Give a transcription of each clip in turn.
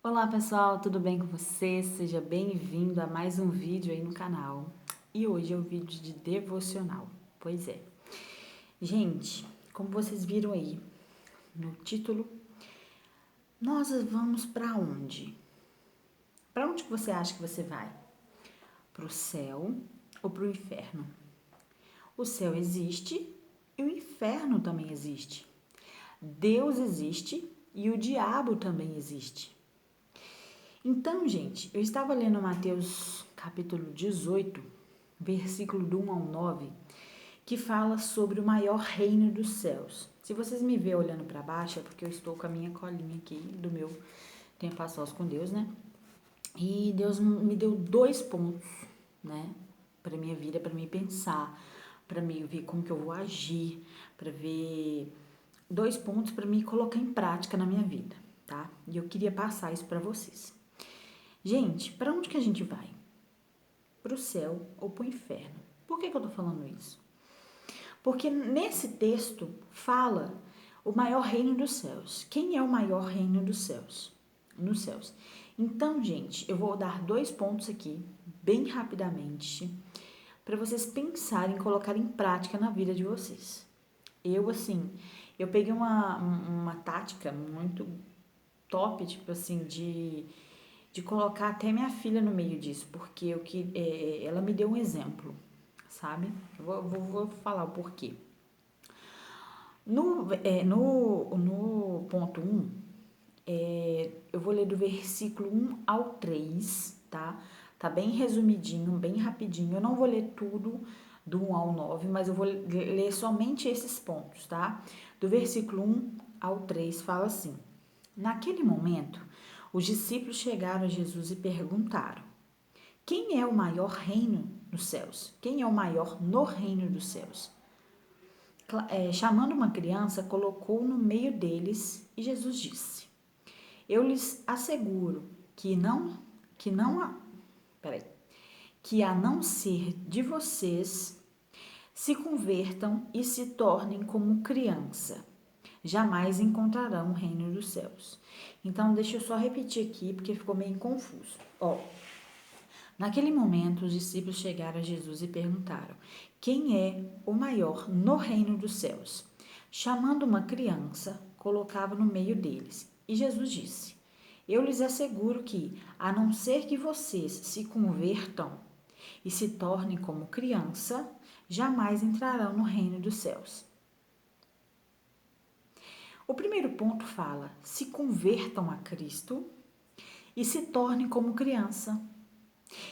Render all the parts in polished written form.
Olá pessoal, tudo bem com você? Seja bem-vindo a mais um vídeo aí no canal. E hoje é o vídeo de devocional. Pois é. Gente, como vocês viram aí no título, nós vamos para onde? Para onde que você acha que você vai? Para o céu ou para o inferno? O céu existe e o inferno também existe. Deus existe e o diabo também existe. Então, gente, eu estava lendo Mateus capítulo 18, versículo do 1 ao 9, que fala sobre o maior reino dos céus. Se vocês me verem olhando para baixo, é porque eu estou com a minha colinha aqui do meu tempo a sós com Deus, né? E Deus me deu 2 pontos, né, para minha vida, para mim pensar, para mim ver como que eu vou agir, para ver 2 pontos para mim colocar em prática na minha vida, tá? E eu queria passar isso para vocês. Gente, para onde que a gente vai? Para o céu ou para o inferno? Por que eu tô falando isso? Porque nesse texto fala o maior reino dos céus. Quem é o maior reino dos céus? Nos céus. Então, gente, eu vou dar 2 pontos aqui, bem rapidamente, para vocês pensarem e colocar em prática na vida de vocês. Eu peguei uma tática muito top, tipo assim, de colocar até minha filha no meio disso, porque ela me deu um exemplo, sabe? Vou falar o porquê. No ponto 1, eu vou ler do versículo 1 ao 3, tá? Tá bem resumidinho, bem rapidinho. Eu não vou ler tudo do 1 ao 9, mas eu vou ler somente esses pontos, tá? Do versículo 1 ao 3 fala assim: Naquele momento, os discípulos chegaram a Jesus e perguntaram: Quem é o maior reino nos céus? Quem é o maior no reino dos céus? Chamando uma criança, colocou no meio deles e Jesus disse: Eu lhes asseguro que não, peraí, que a não ser de vocês se convertam e se tornem como criança, jamais encontrarão o reino dos céus. Então, deixa eu só repetir aqui porque ficou meio confuso. Naquele momento, os discípulos chegaram a Jesus e perguntaram: Quem é o maior no reino dos céus? Chamando uma criança, colocava no meio deles. E Jesus disse: Eu lhes asseguro que, a não ser que vocês se convertam e se tornem como criança, jamais entrarão no reino dos céus. O primeiro ponto fala: se convertam a Cristo e se tornem como criança.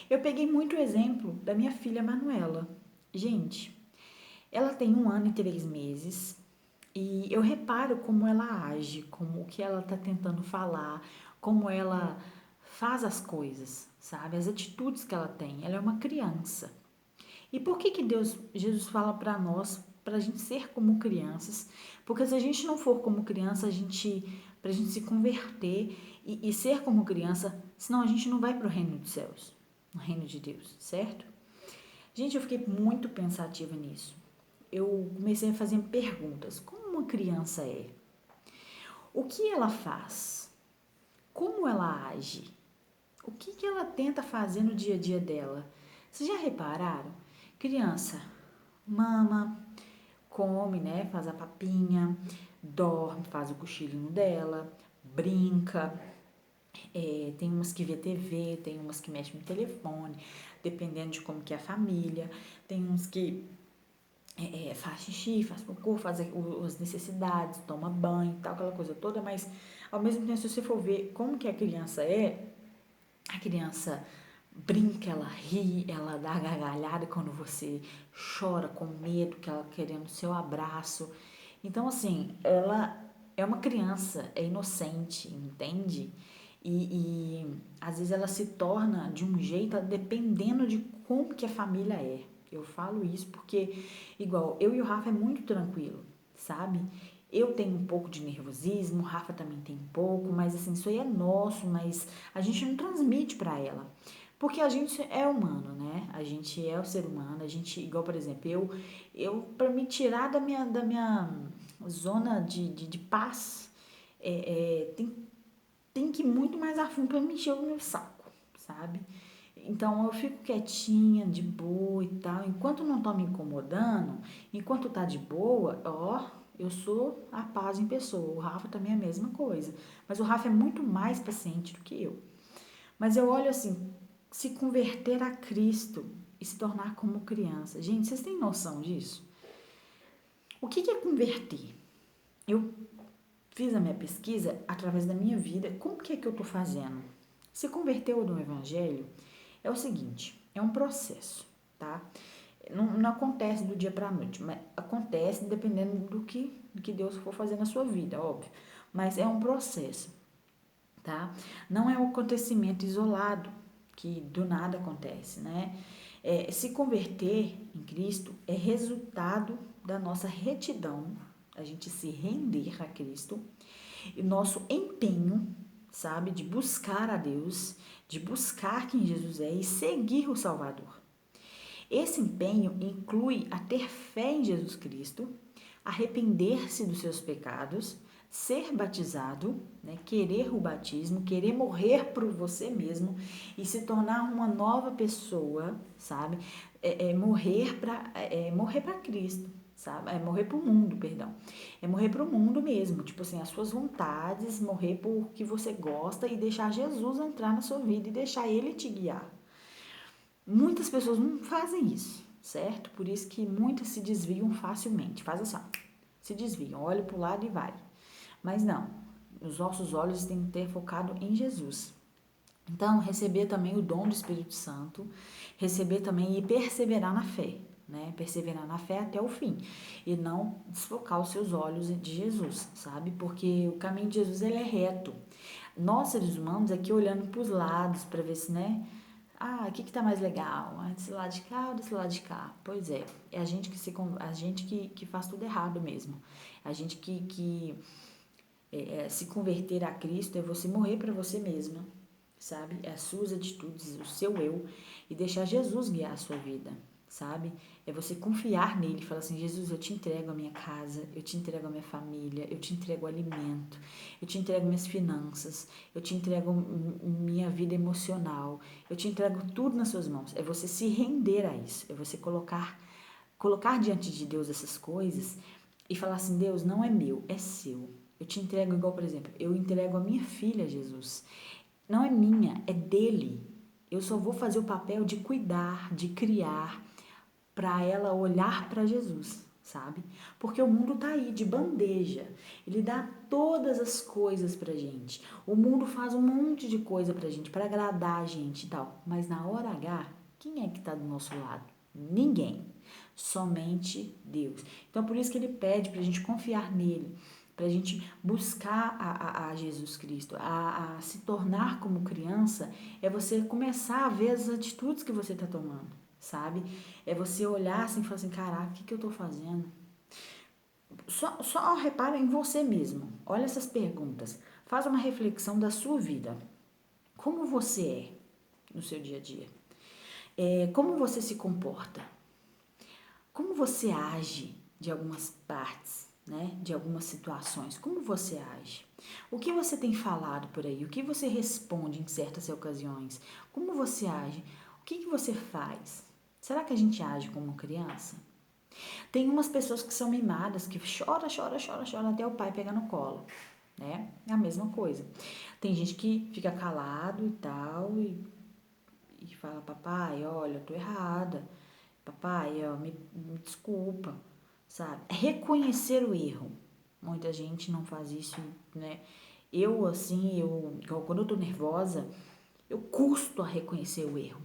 Eu peguei muito exemplo da minha filha Manuela. Gente, ela tem 1 ano e 3 meses e eu reparo como ela age, como o que ela está tentando falar, como ela faz as coisas, sabe? As atitudes que ela tem. Ela é uma criança. E por que Jesus fala para a gente ser como crianças? Porque se a gente não for como criança, para a gente se converter e ser como criança, senão a gente não vai para o reino dos céus, no reino de Deus, certo? Gente, eu fiquei muito pensativa nisso. Eu comecei a fazer perguntas. Como uma criança é? O que ela faz? Como ela age? O que ela tenta fazer no dia a dia dela? Vocês já repararam? Criança mama, come, né? Faz a papinha, dorme, faz o cochilinho dela, brinca. Tem umas que vê TV, tem umas que mexem no telefone, dependendo de como que é a família. Tem uns que faz xixi, faz cocô, faz as necessidades, toma banho e tal, aquela coisa toda, mas ao mesmo tempo, se você for ver como que a criança brinca, ela ri, ela dá gargalhada quando você chora com medo, que ela querendo o seu abraço. Então, assim, ela é uma criança, é inocente, entende? Às vezes ela se torna de um jeito dependendo de como que a família é. Eu falo isso porque, igual, eu e o Rafa é muito tranquilo, sabe? Eu tenho um pouco de nervosismo, o Rafa também tem um pouco, mas assim, isso aí é nosso, mas a gente não transmite pra ela. Porque a gente é humano, né? A gente é o ser humano, a gente, igual, por exemplo, eu para me tirar da minha zona de paz, tem tem que ir muito mais a fundo para me encher o meu saco, sabe? Então eu fico quietinha, de boa e tal. Enquanto não tá me incomodando, enquanto tá de boa, ó, eu sou a paz em pessoa. O Rafa também é a mesma coisa. Mas o Rafa é muito mais paciente do que eu. Mas eu olho assim, se converter a Cristo e se tornar como criança. Gente, vocês têm noção disso? O que é converter? Eu fiz a minha pesquisa através da minha vida. Como que é que eu tô fazendo? Se converteu no Evangelho é o seguinte, é um processo, tá? Não acontece do dia para a noite, mas acontece dependendo do que Deus for fazer na sua vida, óbvio. Mas é um processo, tá? Não é um acontecimento isolado, que do nada acontece, né? Se converter em Cristo é resultado da nossa retidão, a gente se render a Cristo, e nosso empenho, sabe, de buscar a Deus, de buscar quem Jesus é e seguir o Salvador. Esse empenho inclui a ter fé em Jesus Cristo, arrepender-se dos seus pecados, ser batizado, né, querer o batismo, querer morrer por você mesmo e se tornar uma nova pessoa, sabe? Morrer para Cristo, sabe? Morrer para o mundo, perdão. É morrer para o mundo mesmo, tipo assim, as suas vontades, morrer por que você gosta e deixar Jesus entrar na sua vida e deixar Ele te guiar. Muitas pessoas não fazem isso, certo? Por isso que muitas se desviam facilmente. Faz assim, ó, se desviam, olha para o lado e vai. Mas não, os nossos olhos têm que ter focado em Jesus. Então, receber também o dom do Espírito Santo, receber também e perseverar na fé, né? Perseverar na fé até o fim e não desfocar os seus olhos de Jesus, sabe? Porque o caminho de Jesus ele é reto. Nós seres humanos aqui olhando para os lados para ver se, né? O que tá mais legal? Desse lado de cá ou desse lado de cá? Pois é a gente a gente que faz tudo errado mesmo. A gente se converter a Cristo é você morrer para você mesma, sabe? É as suas atitudes, o seu eu e deixar Jesus guiar a sua vida, sabe? É você confiar nele, falar assim, Jesus, eu te entrego a minha casa, eu te entrego a minha família, eu te entrego o alimento, eu te entrego minhas finanças, eu te entrego minha vida emocional, eu te entrego tudo nas suas mãos. É você se render a isso, é você colocar diante de Deus essas coisas e falar assim, Deus, não é meu, é seu. Eu te entrego igual, por exemplo, eu entrego a minha filha a Jesus. Não é minha, é dele. Eu só vou fazer o papel de cuidar, de criar, para ela olhar para Jesus, sabe? Porque o mundo tá aí de bandeja. Ele dá todas as coisas pra gente. O mundo faz um monte de coisa pra gente, para agradar a gente e tal. Mas na hora H, quem é que tá do nosso lado? Ninguém. Somente Deus. Então por isso que ele pede pra gente confiar nele, pra gente buscar a Jesus Cristo, a se tornar como criança, é você começar a ver as atitudes que você tá tomando, sabe? É você olhar assim e falar assim, caraca, o que eu tô fazendo? Só repara em você mesmo. Olha essas perguntas. Faz uma reflexão da sua vida. Como você é no seu dia a dia? Como você se comporta? Como você age de algumas partes, né? De algumas situações? Como você age? O que você tem falado por aí? O que você responde em certas ocasiões? Como você age? O que você faz? Será que a gente age como criança? Tem umas pessoas que são mimadas, que chora até o pai pegar no colo, né? É a mesma coisa. Tem gente que fica calado e tal e fala, papai, olha, eu tô errada. Papai, ó, me desculpa, sabe? Reconhecer o erro. Muita gente não faz isso, né? Quando eu tô nervosa, eu custo a reconhecer o erro.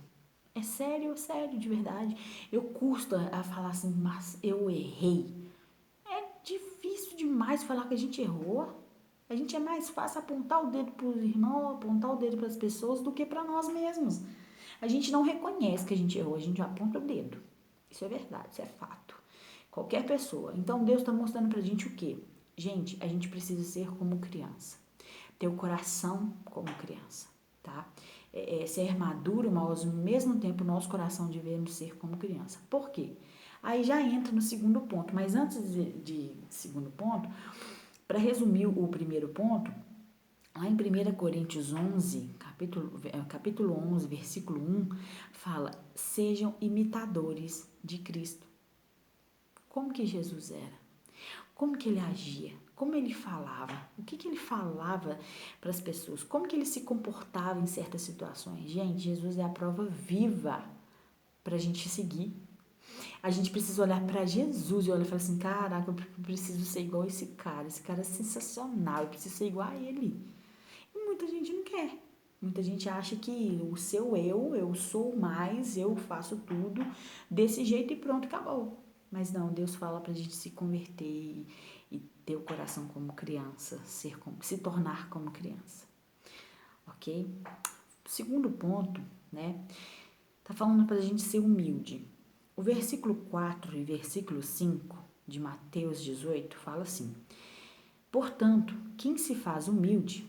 É sério, de verdade. Eu custo a falar assim, mas eu errei. É difícil demais falar que a gente errou. A gente é mais fácil apontar o dedo para os irmãos, apontar o dedo para as pessoas do que para nós mesmos. A gente não reconhece que a gente errou, a gente aponta o dedo. Isso é verdade, isso é fato. Qualquer pessoa. Então Deus está mostrando pra gente o quê? Gente, a gente precisa ser como criança. Ter o coração como criança, tá? Ser maduro, mas ao mesmo tempo nosso coração devemos ser como criança. Por quê? Aí já entra no segundo ponto, mas antes de segundo ponto, para resumir o primeiro ponto, Lá em 1 Coríntios 11, capítulo 11, versículo 1, fala: sejam imitadores de Cristo. Como que Jesus era? Como que ele agia? Como ele falava? O que ele falava para as pessoas? Como que ele se comportava em certas situações? Gente, Jesus é a prova viva para a gente seguir. A gente precisa olhar para Jesus e olhar e falar assim: caraca, eu preciso ser igual a esse cara. Esse cara é sensacional, eu preciso ser igual a ele. E muita gente não quer. Muita gente acha que o seu eu sou mais, eu faço tudo desse jeito e pronto, acabou. Mas não, Deus fala pra gente se converter e ter o coração como criança, se tornar como criança. Ok? Segundo ponto, né? Tá falando pra gente ser humilde. O versículo 4 e versículo 5 de Mateus 18 fala assim: portanto, quem se faz humilde,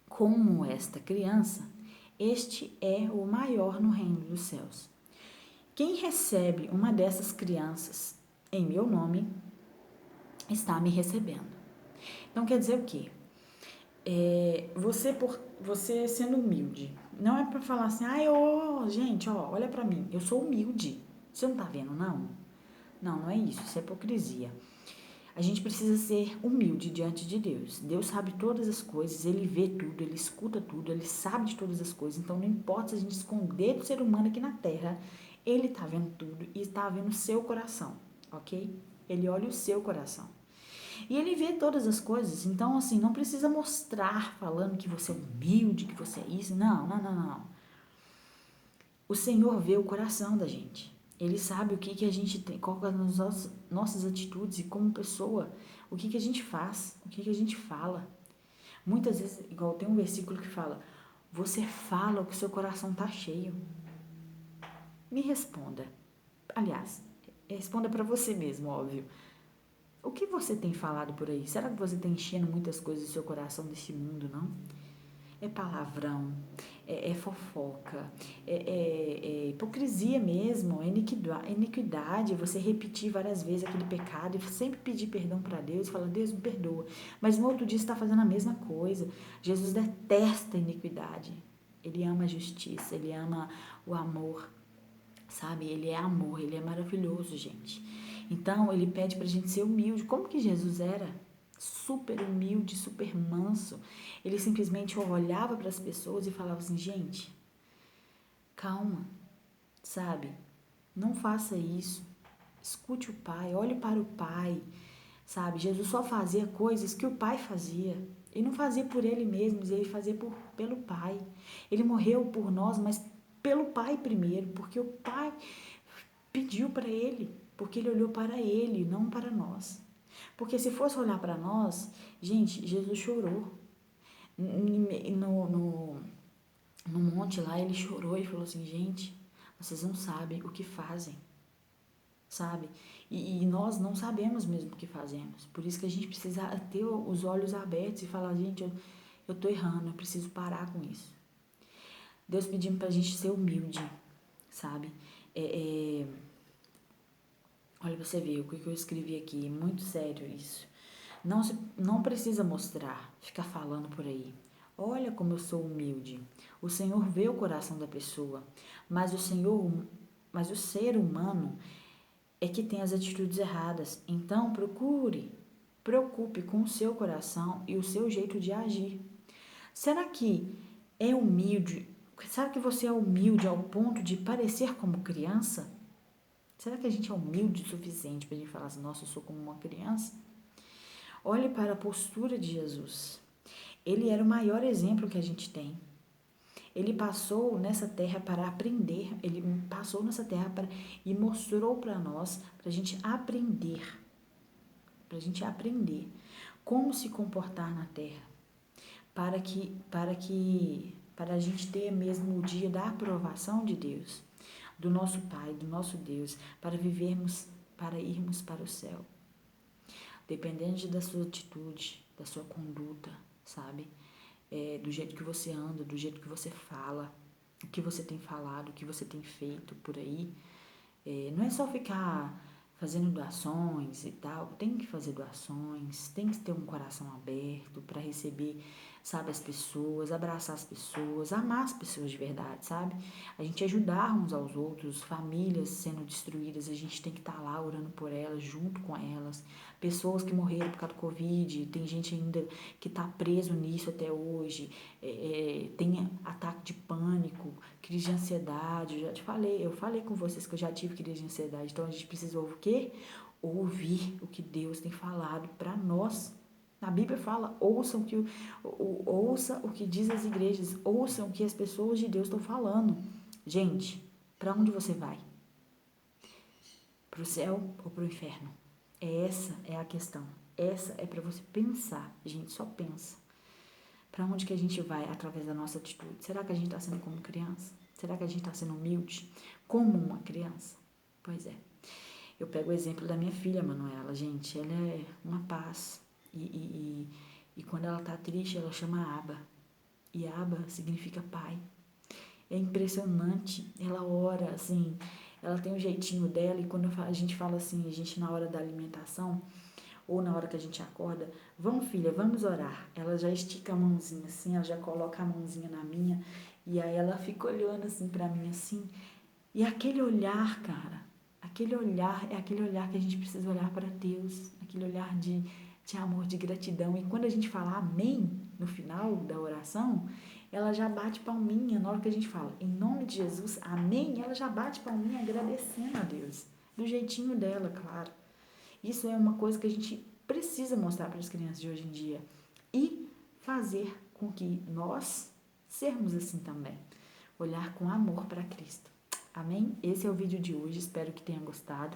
como esta criança, este é o maior no reino dos céus. Quem recebe uma dessas crianças em meu nome, está me recebendo. Então quer dizer o quê? Você sendo humilde, não é para falar assim, gente, olha para mim, eu sou humilde. Você não tá vendo, não? Não, não é isso é hipocrisia. A gente precisa ser humilde diante de Deus. Deus sabe todas as coisas, Ele vê tudo, Ele escuta tudo, Ele sabe de todas as coisas. Então não importa se a gente esconder do ser humano aqui na terra, Ele tá vendo tudo e está vendo o seu coração, ok? Ele olha o seu coração. E Ele vê todas as coisas, então assim, não precisa mostrar falando que você é humilde, que você é isso. Não, não, não, não. O Senhor vê o coração da gente. Ele sabe o que a gente tem, qual as nossas atitudes e como pessoa, o que a gente faz, o que a gente fala. Muitas vezes, igual tem um versículo que fala, você fala o que seu coração tá cheio. Me responda. Aliás, responda para você mesmo, óbvio. O que você tem falado por aí? Será que você está enchendo muitas coisas do seu coração deste mundo, não? É palavrão, é fofoca, é hipocrisia mesmo, é iniquidade, você repetir várias vezes aquele pecado e sempre pedir perdão para Deus e falar, Deus me perdoa. Mas no outro dia você está fazendo a mesma coisa. Jesus detesta a iniquidade. Ele ama a justiça, ele ama o amor, sabe? Ele é amor, ele é maravilhoso, gente. Então, ele pede pra gente ser humilde. Como que Jesus era? Super humilde, super manso. Ele simplesmente olhava para as pessoas e falava assim: gente, calma, sabe? Não faça isso. Escute o Pai, olhe para o Pai, sabe? Jesus só fazia coisas que o Pai fazia. Ele não fazia por ele mesmo, ele fazia pelo Pai. Ele morreu por nós, mas pelo Pai primeiro, porque o Pai pediu para ele, porque ele olhou para ele, não para nós. Porque se fosse olhar para nós, gente, Jesus chorou. No monte lá, ele chorou e falou assim, gente, vocês não sabem o que fazem, sabe? E nós não sabemos mesmo o que fazemos. Por isso que a gente precisa ter os olhos abertos e falar, gente, eu tô errando, eu preciso parar com isso. Deus pedindo pra gente ser humilde, sabe? Olha, você vê o que eu escrevi aqui, é muito sério isso. Não precisa mostrar, ficar falando por aí. Olha como eu sou humilde. O Senhor vê o coração da pessoa, mas o ser humano é que tem as atitudes erradas. Então preocupe com o seu coração e o seu jeito de agir. Será que é humilde? Será que você é humilde ao ponto de parecer como criança? Será que a gente é humilde o suficiente para a gente falar assim, nossa, eu sou como uma criança? Olhe para a postura de Jesus. Ele era o maior exemplo que a gente tem. Ele passou nessa terra para aprender. Ele passou nessa terra e mostrou para nós, para a gente aprender. Para a gente aprender como se comportar na terra. Para a gente ter mesmo o dia da aprovação de Deus, do nosso Pai, do nosso Deus, para vivermos, para irmos para o céu. Dependendo da sua atitude, da sua conduta, sabe? Do jeito que você anda, do jeito que você fala, o que você tem falado, o que você tem feito por aí. Não é só ficar fazendo doações e tal, tem que fazer doações, tem que ter um coração aberto para receber sabe, as pessoas, abraçar as pessoas, amar as pessoas de verdade, sabe? A gente ajudar uns aos outros, famílias sendo destruídas, a gente tem que estar lá orando por elas, junto com elas. Pessoas que morreram por causa do Covid, tem gente ainda que está preso nisso até hoje, tem ataque de pânico, crise de ansiedade, eu falei com vocês que eu já tive crise de ansiedade, então a gente precisa o quê? Ouvir o que Deus tem falado para nós. A Bíblia fala, ouça o que diz as igrejas, ouçam o que as pessoas de Deus estão falando. Gente, para onde você vai? Para o céu ou para o inferno? Essa é a questão. Essa é para você pensar. Gente, só pensa. Para onde que a gente vai através da nossa atitude? Será que a gente está sendo como criança? Será que a gente está sendo humilde como uma criança? Pois é. Eu pego o exemplo da minha filha, Manuela. Gente, ela é uma paz. E quando ela tá triste, ela chama Aba. E Aba significa pai. É impressionante. Ela ora, assim, ela tem um jeitinho dela. E quando a gente fala assim, a gente na hora da alimentação, ou na hora que a gente acorda, vamos filha, vamos orar. Ela já estica a mãozinha assim, ela já coloca a mãozinha na minha. E aí ela fica olhando assim pra mim, assim. E aquele olhar, cara, aquele olhar é aquele olhar que a gente precisa olhar para Deus, aquele olhar de amor, de gratidão. E quando a gente fala amém no final da oração, ela já bate palminha. Na hora que a gente fala em nome de Jesus, amém, ela já bate palminha agradecendo a Deus, do jeitinho dela, claro. Isso é uma coisa que a gente precisa mostrar para as crianças de hoje em dia e fazer com que nós sermos assim também. Olhar com amor para Cristo. Amém? Esse é o vídeo de hoje, espero que tenha gostado.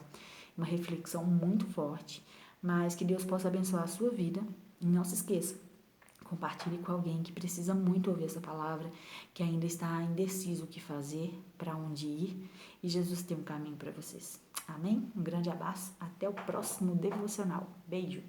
Uma reflexão muito forte, mas que Deus possa abençoar a sua vida. E não se esqueça, compartilhe com alguém que precisa muito ouvir essa palavra, que ainda está indeciso o que fazer, para onde ir, e Jesus tem um caminho para vocês. Amém? Um grande abraço, até o próximo devocional. Beijo!